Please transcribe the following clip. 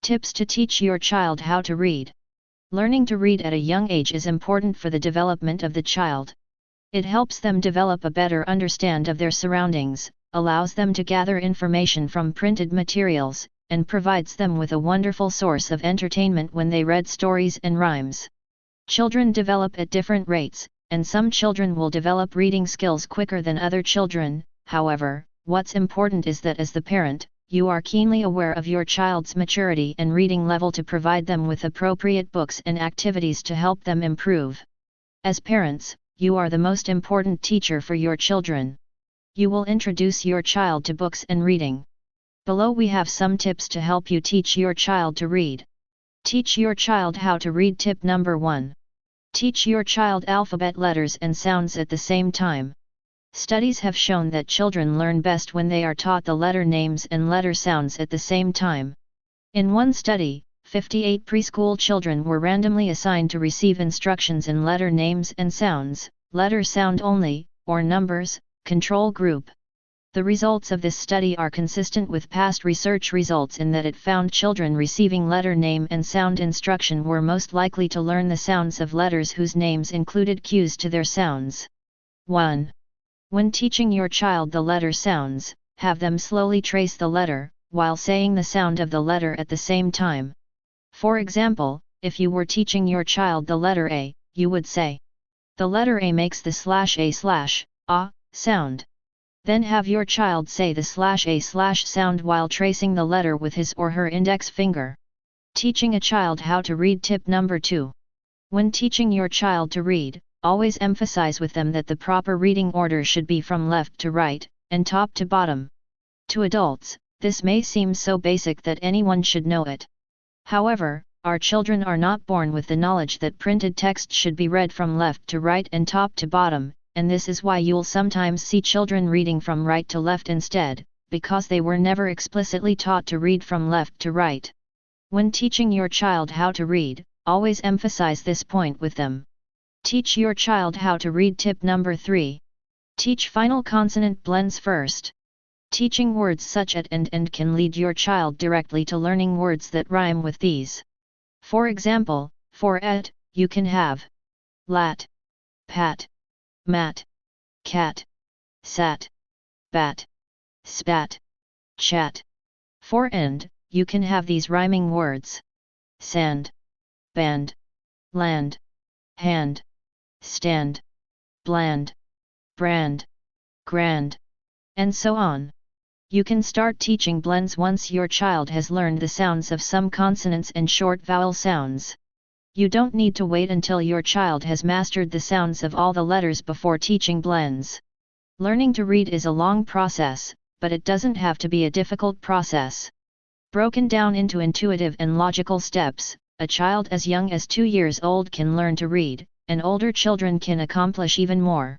Tips to teach your child how to read. Learning to read at a young age is important for the development of the child. It helps them develop a better understanding of their surroundings, allows them to gather information from printed materials, and provides them with a wonderful source of entertainment when they read stories and rhymes. Children develop at different rates, and some children will develop reading skills quicker than other children. However, what's important is that as the parent, you are keenly aware of your child's maturity and reading level to provide them with appropriate books and activities to help them improve. As parents, you are the most important teacher for your children. You will introduce your child to books and reading. Below we have some tips to help you teach your child to read. Teach your child how to read. Tip number 1. Teach your child alphabet letters and sounds at the same time. Studies have shown that children learn best when they are taught the letter names and letter sounds at the same time. In one study, 58 preschool children were randomly assigned to receive instructions in letter names and sounds, letter sound only, or numbers, control group. The results of this study are consistent with past research results in that it found children receiving letter name and sound instruction were most likely to learn the sounds of letters whose names included cues to their sounds. 1. When teaching your child the letter sounds, have them slowly trace the letter, while saying the sound of the letter at the same time. For example, if you were teaching your child the letter A, you would say, "The letter A makes the /A/ah sound." Then have your child say the /A/ sound while tracing the letter with his or her index finger. Teaching a child how to read. Tip number 2. When teaching your child to read, always emphasize with them that the proper reading order should be from left to right, and top to bottom. To adults, this may seem so basic that anyone should know it. However, our children are not born with the knowledge that printed text should be read from left to right and top to bottom, and this is why you'll sometimes see children reading from right to left instead, because they were never explicitly taught to read from left to right. When teaching your child how to read, always emphasize this point with them. Teach your child how to read. Tip number 3. Teach final consonant blends first. Teaching words such as and can lead your child directly to learning words that rhyme with these. For example, for et, you can have lat, pat, mat, cat, sat, bat, spat, chat. For and, you can have these rhyming words: sand, band, land, hand, stand, bland, brand, grand, and so on. You can start teaching blends once your child has learned the sounds of some consonants and short vowel sounds. You don't need to wait until your child has mastered the sounds of all the letters before teaching blends. Learning to read is a long process, but it doesn't have to be a difficult process. Broken down into intuitive and logical steps, a child as young as 2 years old can learn to read, and older children can accomplish even more.